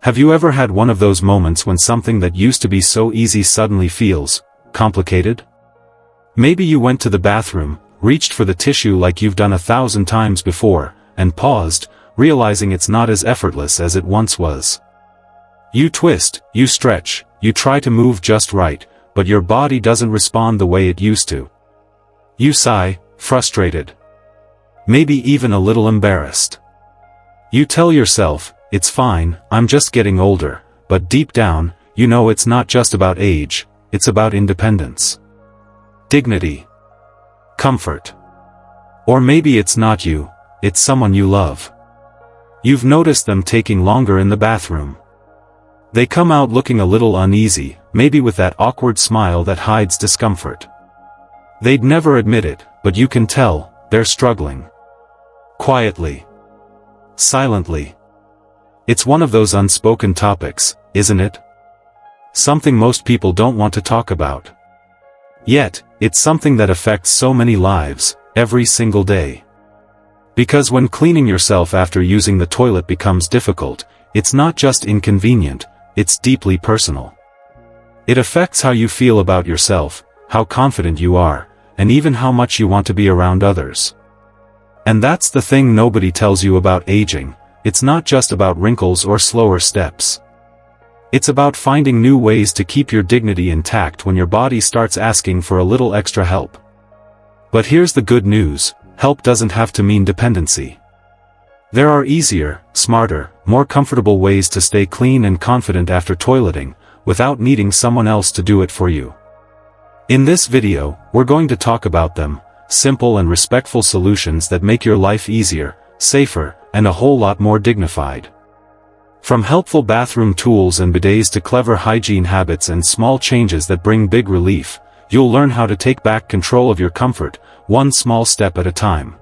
Have you ever had one of those moments when something that used to be so easy suddenly feels complicated? Maybe you went to the bathroom, reached for the tissue like you've done 1,000 times before, and paused, realizing it's not as effortless as it once was. You twist, you stretch, you try to move just right, but your body doesn't respond the way it used to. You sigh, frustrated. Maybe even a little embarrassed. You tell yourself, "It's fine, I'm just getting older," but deep down, you know it's not just about age, it's about independence. Dignity. Comfort. Or maybe it's not you, it's someone you love. You've noticed them taking longer in the bathroom. They come out looking a little uneasy, maybe with that awkward smile that hides discomfort. They'd never admit it, but you can tell, they're struggling. Quietly. Silently. It's one of those unspoken topics, isn't it? Something most people don't want to talk about. Yet, it's something that affects so many lives, every single day. Because when cleaning yourself after using the toilet becomes difficult, it's not just inconvenient, it's deeply personal. It affects how you feel about yourself, how confident you are, and even how much you want to be around others. And that's the thing nobody tells you about aging. It's not just about wrinkles or slower steps. It's about finding new ways to keep your dignity intact when your body starts asking for a little extra help. But here's the good news, help doesn't have to mean dependency. There are easier, smarter, more comfortable ways to stay clean and confident after toileting, without needing someone else to do it for you. In this video, we're going to talk about them, simple and respectful solutions that make your life easier, safer, and a whole lot more dignified. From helpful bathroom tools and bidets to clever hygiene habits and small changes that bring big relief, you'll learn how to take back control of your comfort, one small step at a time.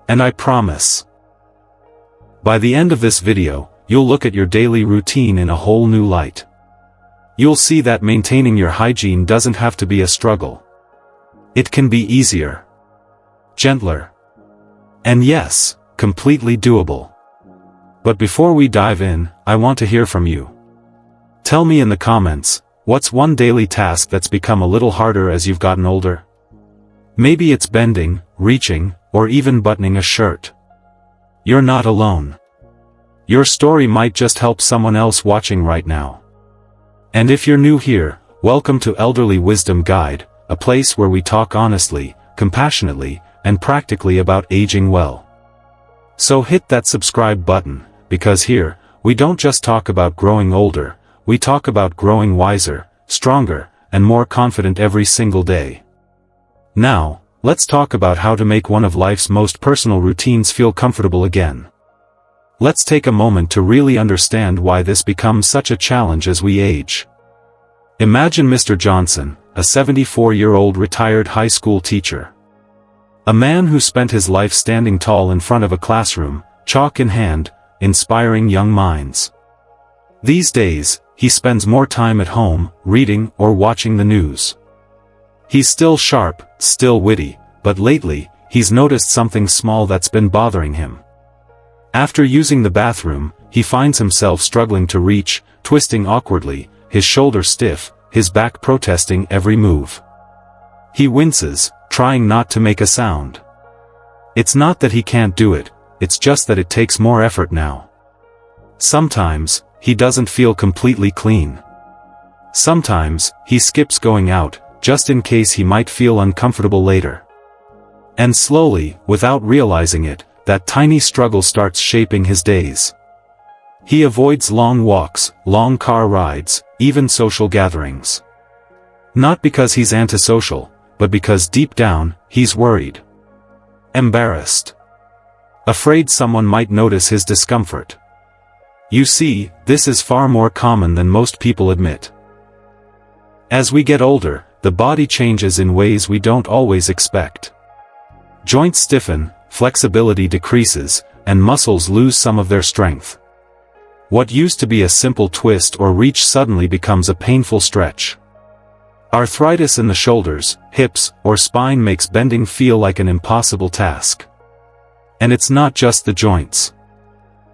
And I promise, by the end of this video, you'll look at your daily routine in a whole new light. You'll see that maintaining your hygiene doesn't have to be a struggle. It can be easier, gentler, and yes, completely doable. But before we dive in, I want to hear from you. Tell me in the comments, what's one daily task that's become a little harder as you've gotten older? Maybe it's bending, reaching, or even buttoning a shirt. You're not alone. Your story might just help someone else watching right now. And if you're new here, welcome to Elderly Wisdom Guide, a place where we talk honestly, compassionately, and practically about aging well. So hit that subscribe button, because here, we don't just talk about growing older, we talk about growing wiser, stronger, and more confident every single day. Now, let's talk about how to make one of life's most personal routines feel comfortable again. Let's take a moment to really understand why this becomes such a challenge as we age. Imagine Mr. Johnson, a 74-year-old retired high school teacher. A man who spent his life standing tall in front of a classroom, chalk in hand, inspiring young minds. These days, he spends more time at home, reading or watching the news. He's still sharp, still witty, but lately, he's noticed something small that's been bothering him. After using the bathroom, he finds himself struggling to reach, twisting awkwardly, his shoulders stiff, his back protesting every move. He winces, trying not to make a sound. It's not that he can't do it, it's just that it takes more effort now. Sometimes, he doesn't feel completely clean. Sometimes, he skips going out, just in case he might feel uncomfortable later. And slowly, without realizing it, that tiny struggle starts shaping his days. He avoids long walks, long car rides, even social gatherings. Not because he's antisocial, but because deep down, he's worried. Embarrassed. Afraid someone might notice his discomfort. You see, this is far more common than most people admit. As we get older, the body changes in ways we don't always expect. Joints stiffen, flexibility decreases, and muscles lose some of their strength. What used to be a simple twist or reach suddenly becomes a painful stretch. Arthritis in the shoulders, hips, or spine makes bending feel like an impossible task. And it's not just the joints.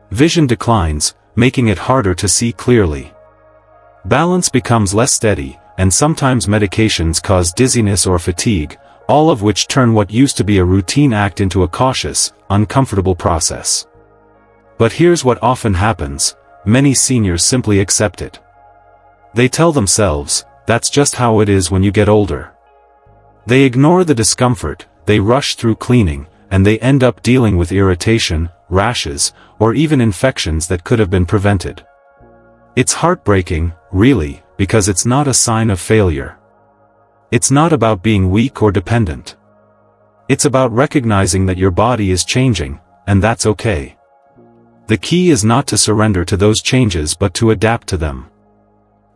Vision declines, making it harder to see clearly. Balance becomes less steady, and sometimes medications cause dizziness or fatigue, all of which turn what used to be a routine act into a cautious, uncomfortable process. But here's what often happens: many seniors simply accept it. They tell themselves, that's just how it is when you get older. They ignore the discomfort, they rush through cleaning, and they end up dealing with irritation, rashes, or even infections that could have been prevented. It's heartbreaking, really, because it's not a sign of failure. It's not about being weak or dependent. It's about recognizing that your body is changing, and that's okay. The key is not to surrender to those changes but to adapt to them.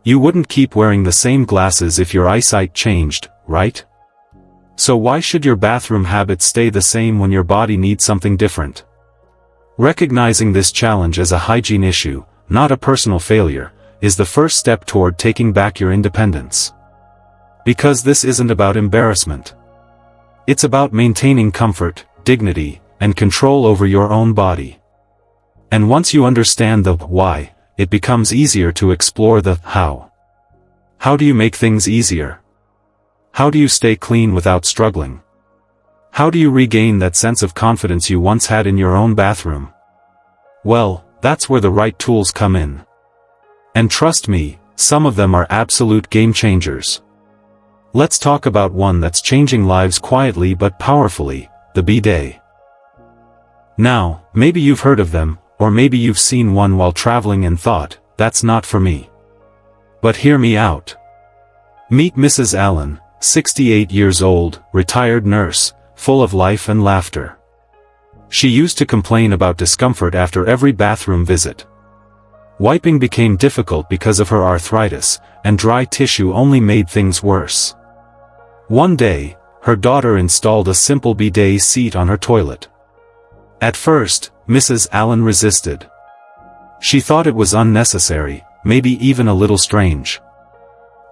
You wouldn't keep wearing the same glasses if your eyesight changed, right? So why should your bathroom habits stay the same when your body needs something different? Recognizing this challenge as a hygiene issue, not a personal failure, is the first step toward taking back your independence. Because this isn't about embarrassment. It's about maintaining comfort, dignity, and control over your own body. And once you understand the why, it becomes easier to explore the how. How do you make things easier? How do you stay clean without struggling? How do you regain that sense of confidence you once had in your own bathroom? Well, that's where the right tools come in. And trust me, some of them are absolute game changers. Let's talk about one that's changing lives quietly but powerfully: the bidet. Now, maybe you've heard of them, or maybe you've seen one while traveling and thought, that's not for me. But hear me out. Meet Mrs. Allen, 68 years old, retired nurse, full of life and laughter. She used to complain about discomfort after every bathroom visit. Wiping became difficult because of her arthritis, and dry tissue only made things worse. One day, her daughter installed a simple bidet seat on her toilet. At first, Mrs. Allen resisted. She thought it was unnecessary, maybe even a little strange.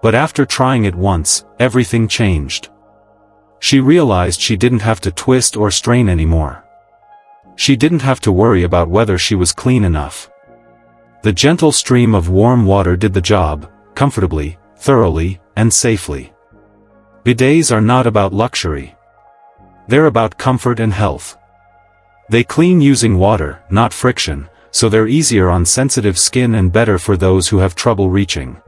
But after trying it once, everything changed. She realized she didn't have to twist or strain anymore. She didn't have to worry about whether she was clean enough. The gentle stream of warm water did the job, comfortably, thoroughly, and safely. Bidets are not about luxury. They're about comfort and health. They clean using water, not friction, so they're easier on sensitive skin and better for those who have trouble reaching.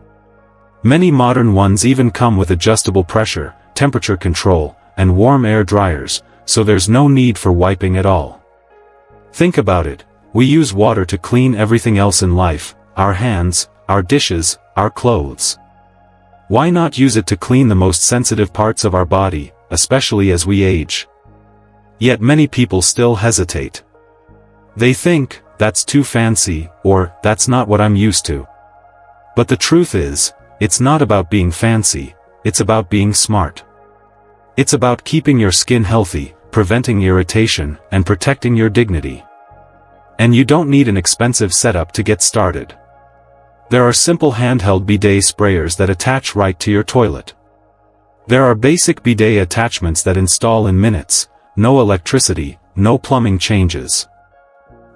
Many modern ones even come with adjustable pressure, temperature control, and warm air dryers, so there's no need for wiping at all. Think about it, we use water to clean everything else in life: our hands, our dishes, our clothes. Why not use it to clean the most sensitive parts of our body, especially as we age? Yet many people still hesitate. They think, that's too fancy, or, that's not what I'm used to. But the truth is, it's not about being fancy, it's about being smart. It's about keeping your skin healthy, preventing irritation, and protecting your dignity. And you don't need an expensive setup to get started. There are simple handheld bidet sprayers that attach right to your toilet. There are basic bidet attachments that install in minutes, no electricity, no plumbing changes.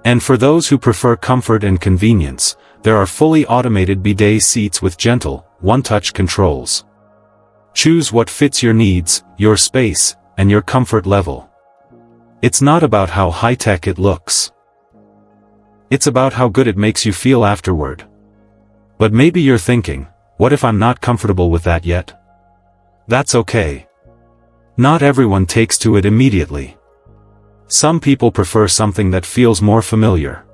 And for those who prefer comfort and convenience, there are fully automated bidet seats with gentle, one-touch controls. Choose what fits your needs, your space, and your comfort level. It's not about how high-tech it looks. It's about how good it makes you feel afterward. But maybe you're thinking, what if I'm not comfortable with that yet? That's okay. Not everyone takes to it immediately. Some people prefer something that feels more familiar.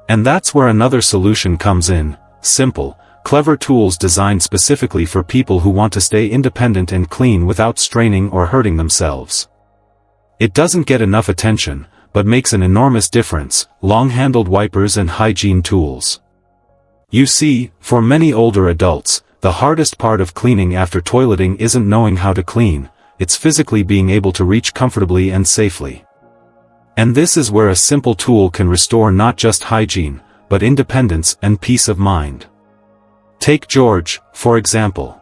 And that's where another solution comes in: simple, clever tools designed specifically for people who want to stay independent and clean without straining or hurting themselves. It doesn't get enough attention, but makes an enormous difference: long-handled wipers and hygiene tools. You see, for many older adults, the hardest part of cleaning after toileting isn't knowing how to clean, it's physically being able to reach comfortably and safely. And this is where a simple tool can restore not just hygiene, but independence and peace of mind. Take George, for example.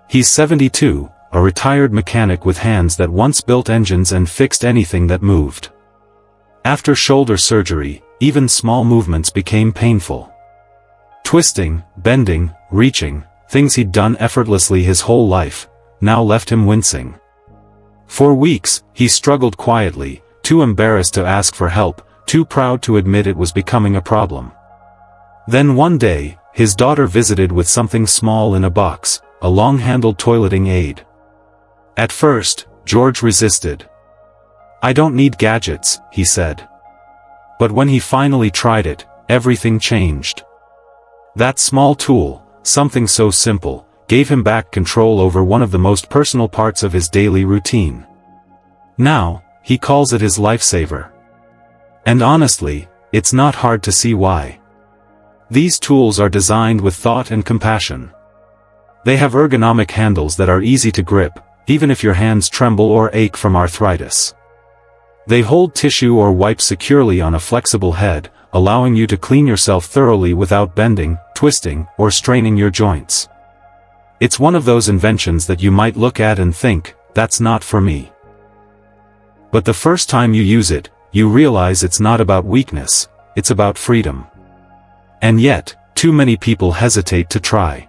He's 72, a retired mechanic with hands that once built engines and fixed anything that moved. After shoulder surgery, even small movements became painful. Twisting, bending, reaching, things he'd done effortlessly his whole life, now left him wincing. For weeks, he struggled quietly, too embarrassed to ask for help, too proud to admit it was becoming a problem. Then one day, his daughter visited with something small in a box, a long-handled toileting aid. At first, George resisted. "I don't need gadgets," he said. But when he finally tried it, everything changed. That small tool, something so simple, gave him back control over one of the most personal parts of his daily routine. Now, he calls it his lifesaver. And honestly, it's not hard to see why. These tools are designed with thought and compassion. They have ergonomic handles that are easy to grip, even if your hands tremble or ache from arthritis. They hold tissue or wipes securely on a flexible head, allowing you to clean yourself thoroughly without bending, twisting, or straining your joints. It's one of those inventions that you might look at and think, "That's not for me." But the first time you use it, you realize it's not about weakness, it's about freedom. And yet, too many people hesitate to try.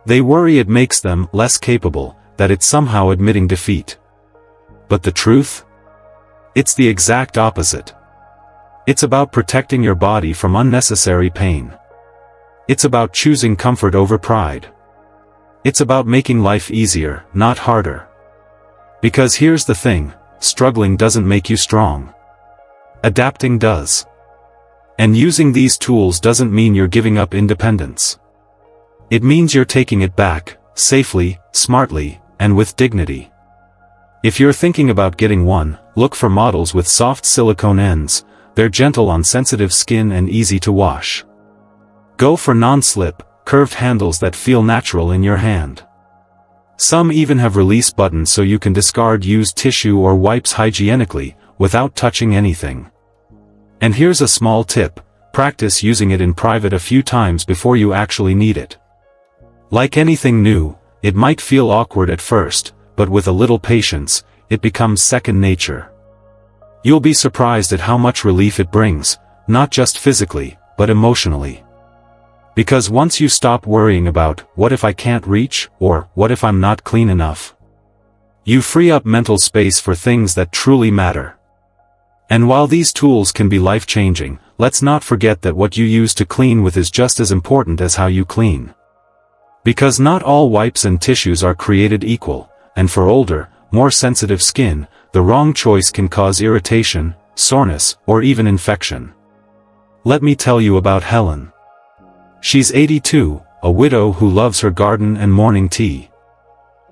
They worry it makes them less capable, that it's somehow admitting defeat. But the truth? It's the exact opposite. It's about protecting your body from unnecessary pain. It's about choosing comfort over pride. It's about making life easier, not harder. Because here's the thing, struggling doesn't make you strong. Adapting does. And using these tools doesn't mean you're giving up independence. It means you're taking it back, safely, smartly, and with dignity. If you're thinking about getting one, look for models with soft silicone ends. They're gentle on sensitive skin and easy to wash. Go for non-slip, curved handles that feel natural in your hand. Some even have release buttons so you can discard used tissue or wipes hygienically, without touching anything. And here's a small tip, practice using it in private a few times before you actually need it. Like anything new, it might feel awkward at first, but with a little patience, it becomes second nature. You'll be surprised at how much relief it brings, not just physically, but emotionally. Because once you stop worrying about, "What if I can't reach?" or "What if I'm not clean enough?" you free up mental space for things that truly matter. And while these tools can be life-changing, let's not forget that what you use to clean with is just as important as how you clean. Because not all wipes and tissues are created equal, and for older, more sensitive skin, the wrong choice can cause irritation, soreness, or even infection. Let me tell you about Helen. She's 82, a widow who loves her garden and morning tea.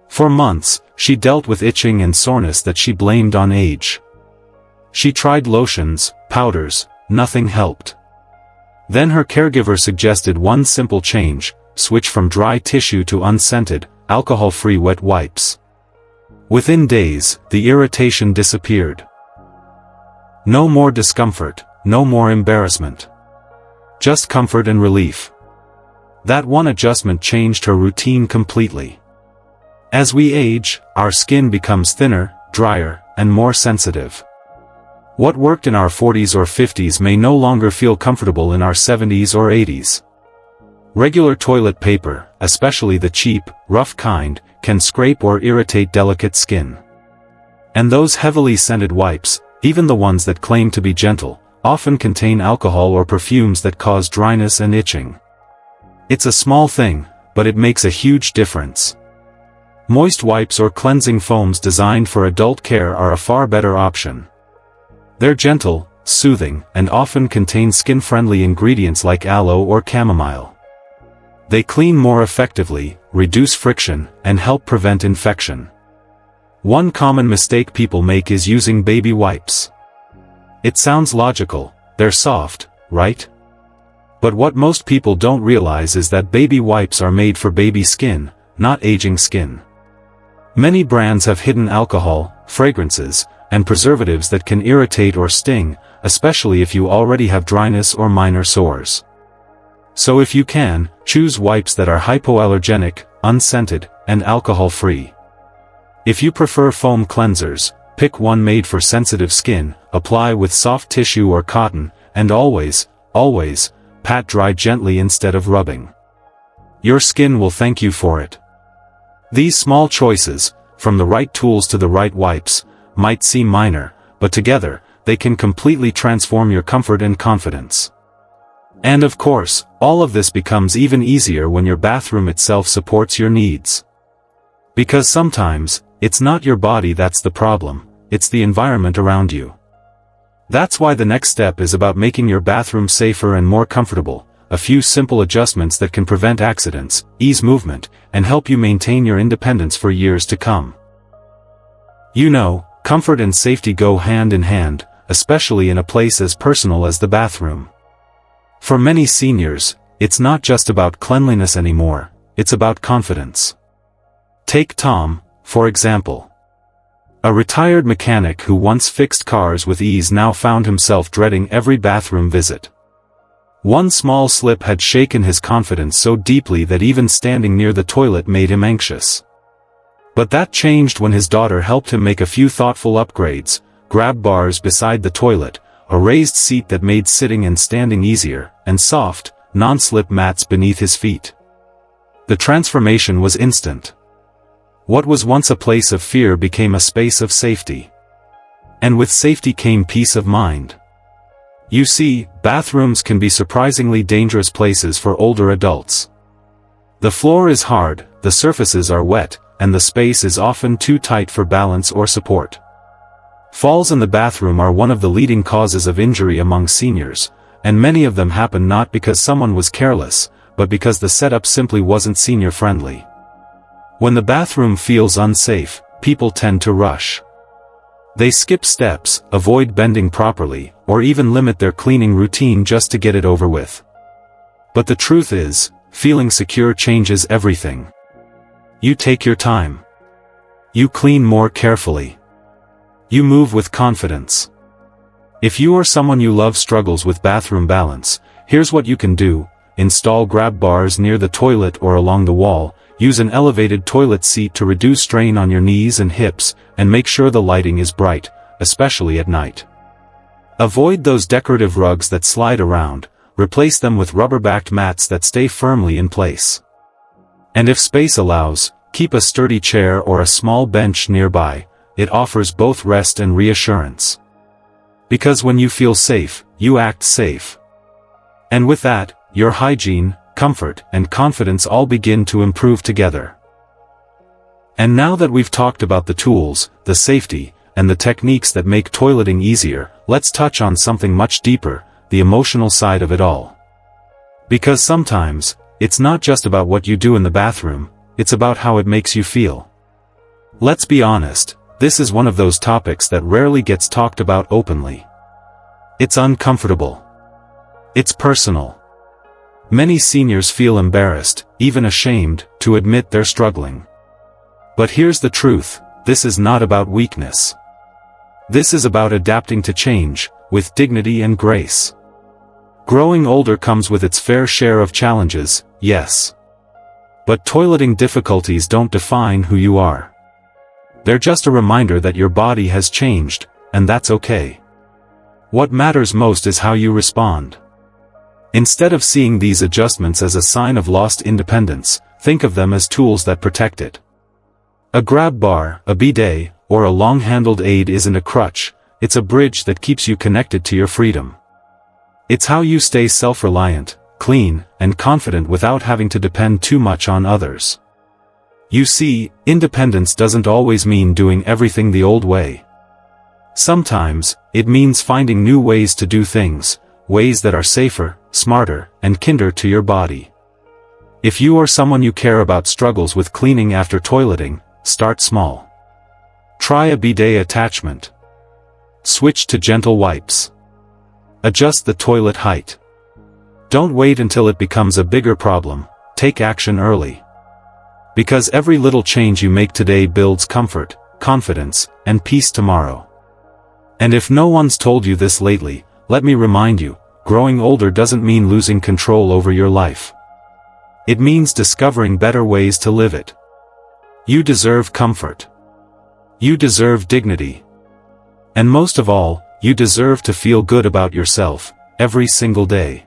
For months, she dealt with itching and soreness that she blamed on age. She tried lotions, powders, nothing helped. Then her caregiver suggested one simple change: switch from dry tissue to unscented, alcohol-free wet wipes. Within days, the irritation disappeared. No more discomfort, no more embarrassment. Just comfort and relief. That one adjustment changed her routine completely. As we age, our skin becomes thinner, drier, and more sensitive. What worked in our 40s or 50s may no longer feel comfortable in our 70s or 80s. Regular toilet paper, especially the cheap, rough kind, can scrape or irritate delicate skin. And those heavily scented wipes, even the ones that claim to be gentle, often contain alcohol or perfumes that cause dryness and itching. It's a small thing, but it makes a huge difference. Moist wipes or cleansing foams designed for adult care are a far better option. They're gentle, soothing, and often contain skin-friendly ingredients like aloe or chamomile. They clean more effectively, reduce friction, and help prevent infection. One common mistake people make is using baby wipes. It sounds logical, they're soft, right? But what most people don't realize is that baby wipes are made for baby skin, not aging skin. Many brands have hidden alcohol, fragrances, and preservatives that can irritate or sting, especially if you already have dryness or minor sores. So if you can, choose wipes that are hypoallergenic, unscented, and alcohol-free. If you prefer foam cleansers, pick one made for sensitive skin, apply with soft tissue or cotton, and always, always, pat dry gently instead of rubbing. Your skin will thank you for it. These small choices, from the right tools to the right wipes, might seem minor, but together, they can completely transform your comfort and confidence. And of course, all of this becomes even easier when your bathroom itself supports your needs. Because sometimes, it's not your body that's the problem, it's the environment around you. That's why the next step is about making your bathroom safer and more comfortable, a few simple adjustments that can prevent accidents, ease movement, and help you maintain your independence for years to come. You know, comfort and safety go hand in hand, especially in a place as personal as the bathroom. For many seniors, it's not just about cleanliness anymore, it's about confidence. Take Tom, for example. A retired mechanic who once fixed cars with ease now found himself dreading every bathroom visit. One small slip had shaken his confidence so deeply that even standing near the toilet made him anxious. But that changed when his daughter helped him make a few thoughtful upgrades: grab bars beside the toilet, a raised seat that made sitting and standing easier, and soft, non-slip mats beneath his feet. The transformation was instant. What was once a place of fear became a space of safety. And with safety came peace of mind. You see, bathrooms can be surprisingly dangerous places for older adults. The floor is hard, the surfaces are wet, and the space is often too tight for balance or support. Falls in the bathroom are one of the leading causes of injury among seniors, and many of them happen not because someone was careless, but because the setup simply wasn't senior-friendly. When the bathroom feels unsafe, people tend to rush. They skip steps, avoid bending properly, or even limit their cleaning routine just to get it over with. But the truth is, feeling secure changes everything. You take your time. You clean more carefully. You move with confidence. If you or someone you love struggles with bathroom balance, here's what you can do: install grab bars near the toilet or along the wall, use an elevated toilet seat to reduce strain on your knees and hips, and make sure the lighting is bright, especially at night. Avoid those decorative rugs that slide around, replace them with rubber-backed mats that stay firmly in place. And if space allows, keep a sturdy chair or a small bench nearby. It offers both rest and reassurance. Because when you feel safe, you act safe. And with that, your hygiene, comfort, and confidence all begin to improve together. And now that we've talked about the tools, the safety, and the techniques that make toileting easier, let's touch on something much deeper: the emotional side of it all. Because sometimes, it's not just about what you do in the bathroom, it's about how it makes you feel. Let's be honest. This is one of those topics that rarely gets talked about openly. It's uncomfortable. It's personal. Many seniors feel embarrassed, even ashamed, to admit they're struggling. But here's the truth: this is not about weakness. This is about adapting to change, with dignity and grace. Growing older comes with its fair share of challenges, yes. But toileting difficulties don't define who you are. They're just a reminder that your body has changed, and that's okay. What matters most is how you respond. Instead of seeing these adjustments as a sign of lost independence, think of them as tools that protect it. A grab bar, a bidet, or a long-handled aid isn't a crutch, it's a bridge that keeps you connected to your freedom. It's how you stay self-reliant, clean, and confident without having to depend too much on others. You see, independence doesn't always mean doing everything the old way. Sometimes, it means finding new ways to do things, ways that are safer, smarter, and kinder to your body. If you or someone you care about struggles with cleaning after toileting, start small. Try a bidet attachment. Switch to gentle wipes. Adjust the toilet height. Don't wait until it becomes a bigger problem, take action early. Because every little change you make today builds comfort, confidence, and peace tomorrow. And if no one's told you this lately, let me remind you, growing older doesn't mean losing control over your life. It means discovering better ways to live it. You deserve comfort. You deserve dignity. And most of all, you deserve to feel good about yourself, every single day.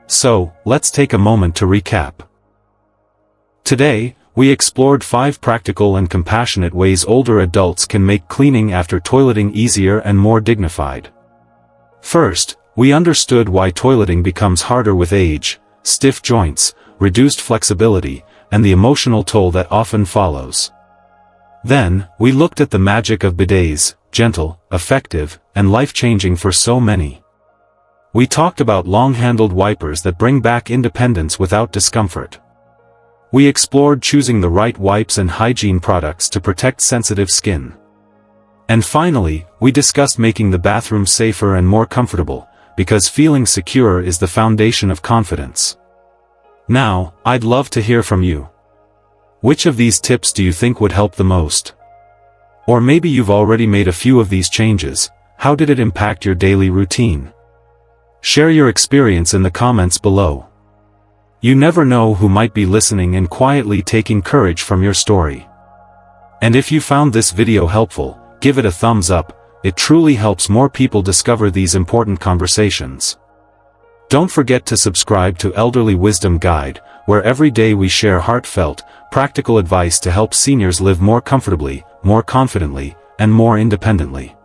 So, let's take a moment to recap. Today, we explored 5 practical and compassionate ways older adults can make cleaning after toileting easier and more dignified. First, we understood why toileting becomes harder with age, stiff joints, reduced flexibility, and the emotional toll that often follows. Then, we looked at the magic of bidets, gentle, effective, and life-changing for so many. We talked about long-handled wipers that bring back independence without discomfort. We explored choosing the right wipes and hygiene products to protect sensitive skin. And finally, we discussed making the bathroom safer and more comfortable, because feeling secure is the foundation of confidence. Now, I'd love to hear from you. Which of these tips do you think would help the most? Or maybe you've already made a few of these changes. How did it impact your daily routine? Share your experience in the comments below. You never know who might be listening and quietly taking courage from your story. And if you found this video helpful, give it a thumbs up. It truly helps more people discover these important conversations. Don't forget to subscribe to Elderly Wisdom Guide, where every day we share heartfelt, practical advice to help seniors live more comfortably, more confidently, and more independently.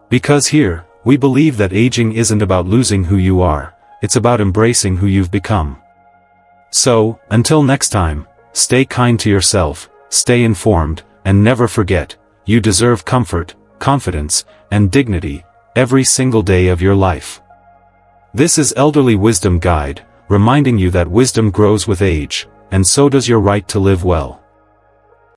Because here, we believe that aging isn't about losing who you are, it's about embracing who you've become. So, until next time, stay kind to yourself, stay informed, and never forget, you deserve comfort, confidence, and dignity, every single day of your life. This is Elderly Wisdom Guide, reminding you that wisdom grows with age, and so does your right to live well.